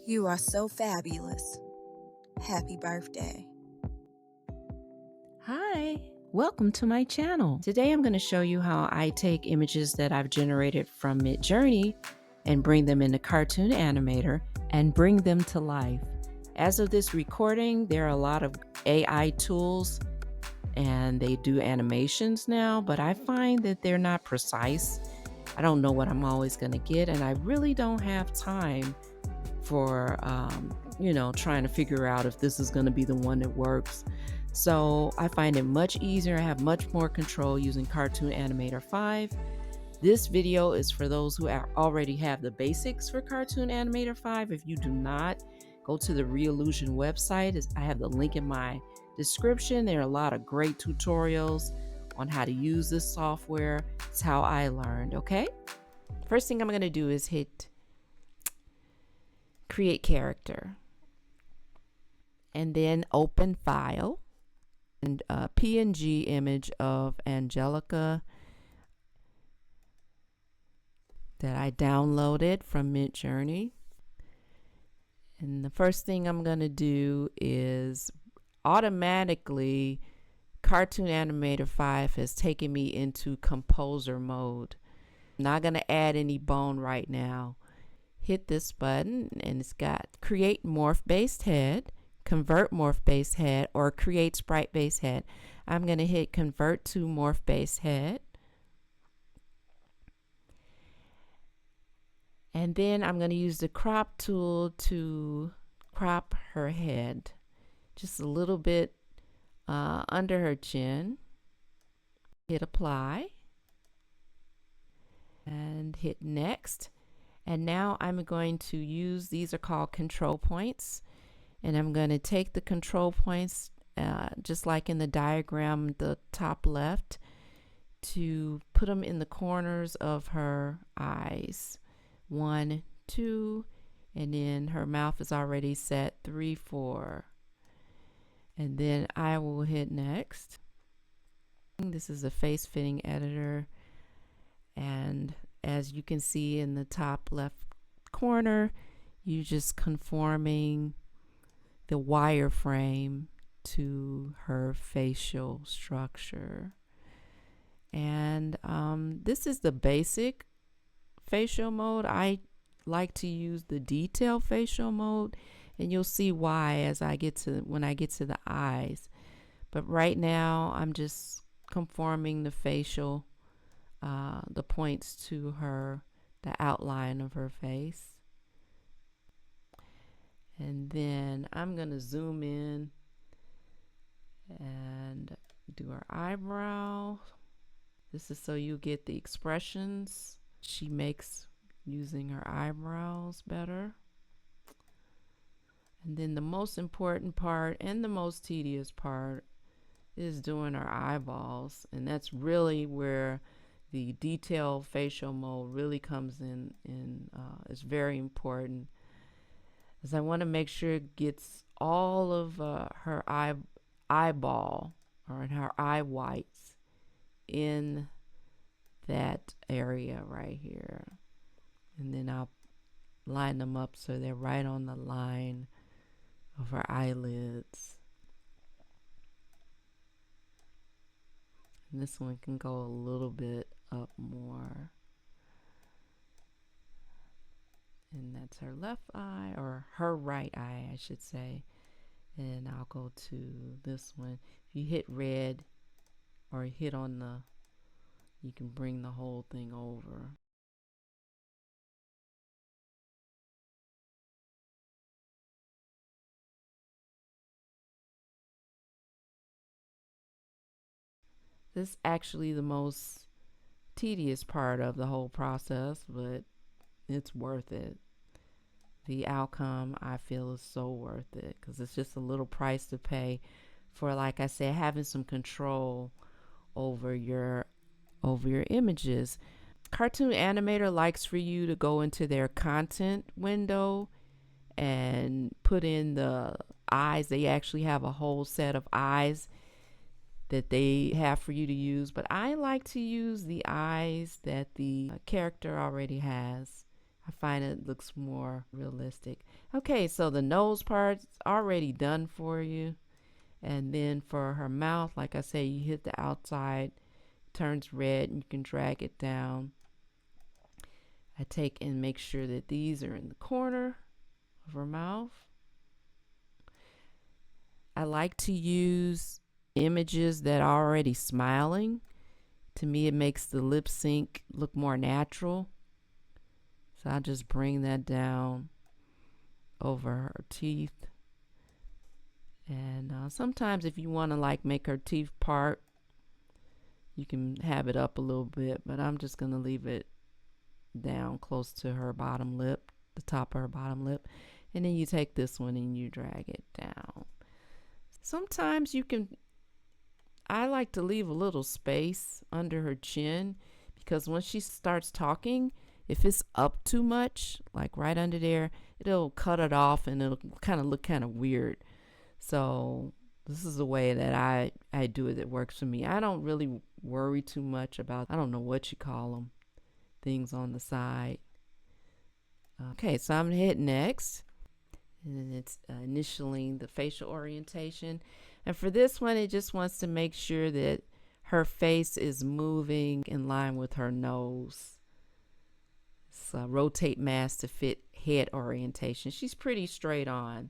You are so fabulous. Happy birthday. Hi, welcome to my channel. Today I'm going to show you how I take images that I've generated from Midjourney and bring them into Cartoon Animator and bring them to life. As of this recording, there are a lot of AI tools and they do animations now, but I find that they're not precise. I don't know what I'm always going to get, and I really don't have time for trying to figure out if this is going to be the one that works. So I find it much easier. I have much more control using Cartoon Animator 5. This video is for those who already have the basics for Cartoon Animator 5. If you do not, go to the Reallusion website. I have the link in my description. There are a lot of great tutorials on how to use this software. It's how I learned, okay? First thing I'm going to do is hit Create Character. And then open File. And a PNG image of Angelica that I downloaded from Midjourney. And the first thing I'm going to do is automatically Cartoon Animator 5 has taken me into composer mode. I'm not going to add any bone right now. Hit this button and it's got Create Morph Based Head, Convert Morph Base Head, or Create Sprite Base Head. I'm going to hit Convert to Morph Base Head. And then I'm going to use the crop tool to crop her head just a little bit under her chin. Hit Apply and hit Next. And now I'm going to use, these are called control points. And I'm going to take the control points, just like in the diagram, the top left, to put them in the corners of her eyes. 1, 2, and then her mouth is already set. 3, 4. And then I will hit Next. This is a face fitting editor. And as you can see in the top left corner, you're just conforming the wireframe to her facial structure. And this is the basic facial mode. I like to use the detail facial mode, and you'll see why as when I get to the eyes. But right now I'm just conforming the facial, the points to the outline of her face. And then I'm going to zoom in and do her eyebrow. This is so you get the expressions she makes using her eyebrows better. And then the most important part and the most tedious part is doing her eyeballs. And that's really where the detailed facial mode really comes in. It's very important, as I want to make sure it gets all of her eyeball or in her eye whites in that area right here. And then I'll line them up so they're right on the line of her eyelids. And this one can go a little bit up more. And that's her left eye, or her right eye, I should say. And I'll go to this one. If you hit red or hit on you can bring the whole thing over. This is actually the most tedious part of the whole process, but it's worth it. The outcome, I feel, is so worth it, because it's just a little price to pay for, like I said, having some control over your images. Cartoon Animator likes for you to go into their content window and put in the eyes. They actually have a whole set of eyes that they have for you to use, but I like to use the eyes that the character already has. I find it looks more realistic. Okay, so the nose part's already done for you. And then for her mouth, like I say, you hit the outside, turns red, and you can drag it down. I take and make sure that these are in the corner of her mouth. I like to use images that are already smiling. To me, it makes the lip sync look more natural. So I'll just bring that down over her teeth. And sometimes if you want to like make her teeth part, you can have it up a little bit, but I'm just going to leave it down close to her bottom lip, the top of her bottom lip. And then you take this one and you drag it down. Sometimes you can, I like to leave a little space under her chin, because when she starts talking, if it's up too much, like right under there, it'll cut it off and it'll kind of look kind of weird. So this is the way that I do it that works for me. I don't really worry too much about, I don't know what you call them, things on the side. Okay, so I'm going to hit next. And it's initialing the facial orientation. And for this one, it just wants to make sure that her face is moving in line with her nose. It's rotate mask to fit head orientation. She's pretty straight on.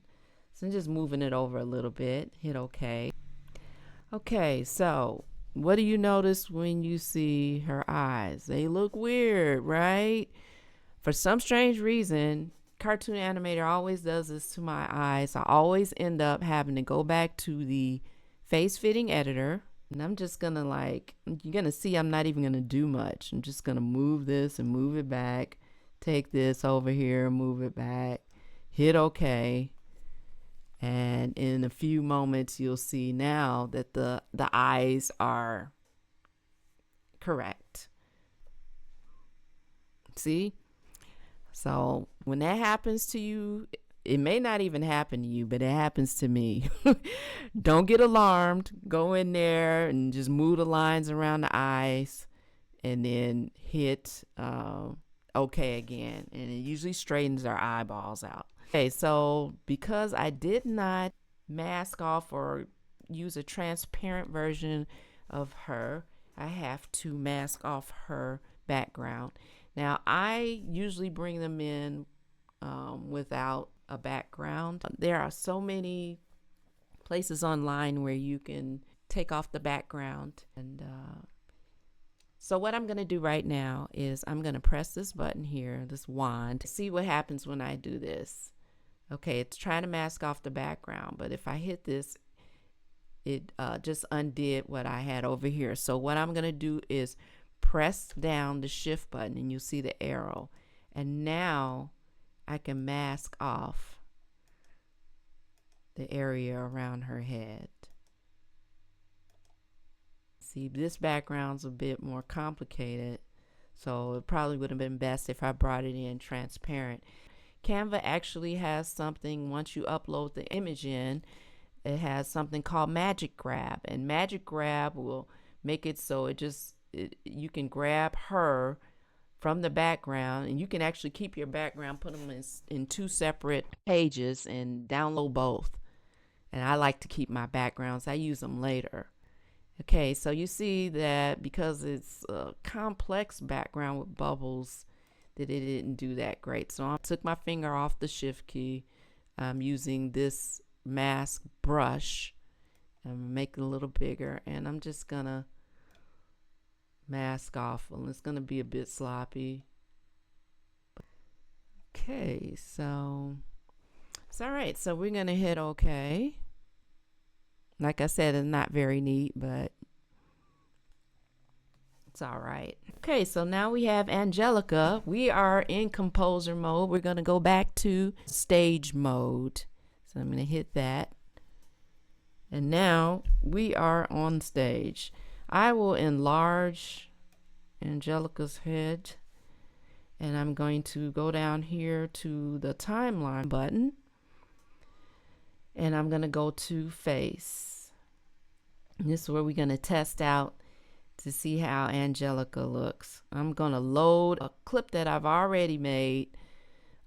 So I'm just moving it over a little bit. Hit OK. Okay, so what do you notice when you see her eyes? They look weird, right? For some strange reason, Cartoon Animator always does this to my eyes. I always end up having to go back to the face fitting editor. And I'm just going to you're going to see I'm not even going to do much. I'm just going to move this and move it back. Take this over here, move it back. Hit OK. And in a few moments, you'll see now that the eyes are correct. See? So when that happens to you, it may not even happen to you, but it happens to me. Don't get alarmed. Go in there and just move the lines around the eyes and then hit OK again. And it usually straightens our eyeballs out. Okay, so because I did not mask off or use a transparent version of her, I have to mask off her background. Now, I usually bring them in without a background. There are so many places online where you can take off the background. And so what I'm going to do right now is I'm going to press this button here, this wand, to see what happens when I do this. Okay, it's trying to mask off the background, but if I hit this, it just undid what I had over here. So what I'm going to do is press down the shift button and you'll see the arrow. And now I can mask off the area around her head. See, this background's a bit more complicated, so it probably would have been best if I brought it in transparent. Canva actually has something, once you upload the image in, it has something called Magic Grab, and Magic Grab will make it so you can grab her from the background, and you can actually keep your background, put them in two separate pages and download both. And I like to keep my backgrounds. I use them later. Okay, so you see that because it's a complex background with bubbles, that it didn't do that great. So I took my finger off the shift key. I'm using this mask brush. I'm making it a little bigger, and I'm just gonna mask off. Well, it's gonna be a bit sloppy. Okay, so it's all right. So we're gonna hit OK. Like I said, it's not very neat, but it's all right. Okay, so now we have Angelica. We are in composer mode. We're going to go back to stage mode. So I'm going to hit that. And now we are on stage. I will enlarge Angelica's head. And I'm going to go down here to the timeline button. And I'm going to go to face. And this is where we're going to test out to see how Angelica looks. I'm going to load a clip that I've already made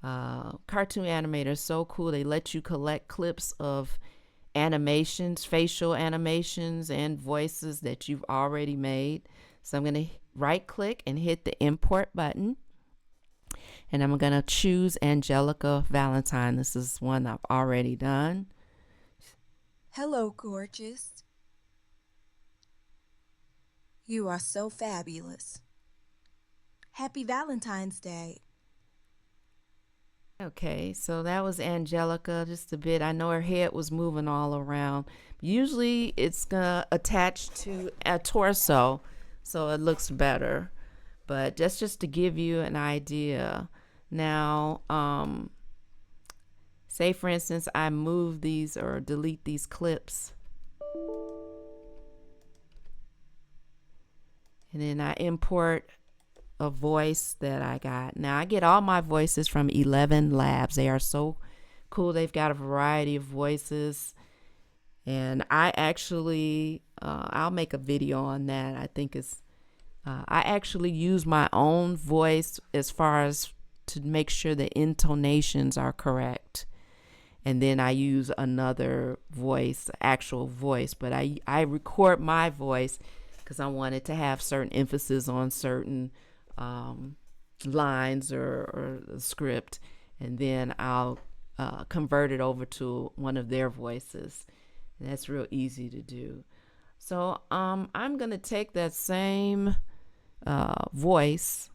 Cartoon Animator is so cool. They let you collect clips of animations, facial animations, and voices that you've already made. So I'm going to right click and hit the import button. And I'm going to choose Angelica Valentine. This is one I've already done. Hello, gorgeous. You are so fabulous. Happy Valentine's Day. Okay, so that was Angelica just a bit. I know her head was moving all around. Usually it's gonna attach to a torso so it looks better. But that's just to give you an idea. Now, say for instance I move these or delete these clips. And then I import a voice that I got. Now I get all my voices from 11 Labs. They are so cool. They've got a variety of voices, and I actually I'll make a video on that. I think it's I actually use my own voice as far as to make sure the intonations are correct, and then I use another voice, actual voice, but I record my voice because I wanted to have certain emphasis on certain lines or the script, and then I'll convert it over to one of their voices, and that's real easy to do. So I'm gonna take that same voice,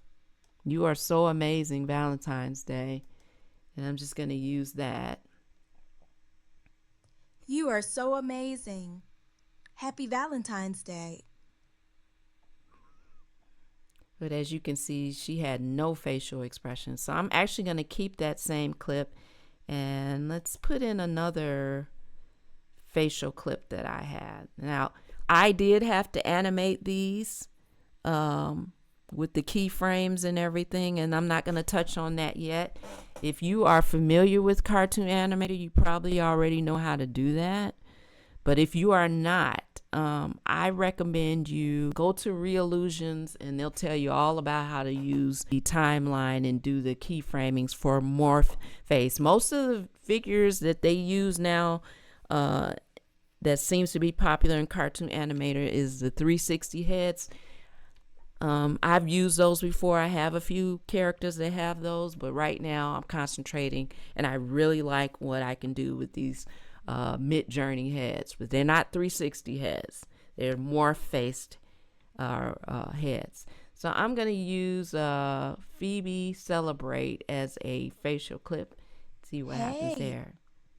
"You Are So Amazing Valentine's Day," and I'm just gonna use that. You are so amazing. Happy Valentine's Day. But as you can see, she had no facial expression. So I'm actually going to keep that same clip, and let's put in another facial clip that I had. Now, I did have to animate these with the keyframes and everything, and I'm not going to touch on that yet. If you are familiar with Cartoon Animator, you probably already know how to do that. But if you are not, I recommend you go to Reallusions, and they'll tell you all about how to use the timeline and do the keyframings for Morph face. Most of the figures that they use now that seems to be popular in Cartoon Animator is the 360 heads. I've used those before. I have a few characters that have those, but right now I'm concentrating, and I really like what I can do with these Midjourney heads, but they're not 360 heads. They're more faced heads. So I'm going to use Phoebe Celebrate as a facial clip. See what happens there.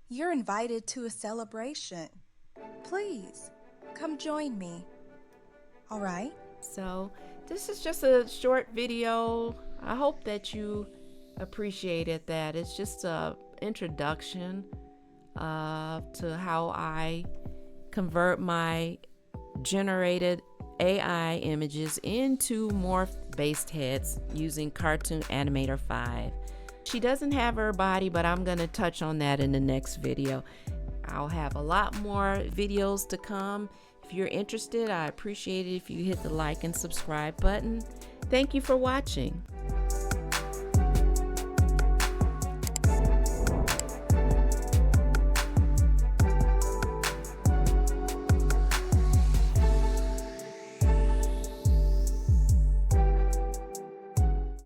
You're invited to a celebration. Please, come join me. All right? So this is just a short video. I hope that you appreciated that. It's just a introduction to how I convert my generated AI images into Morph-based heads using Cartoon Animator 5. She doesn't have her body, but I'm going to touch on that in the next video. I'll have a lot more videos to come. If you're interested, I appreciate it if you hit the like and subscribe button. Thank you for watching.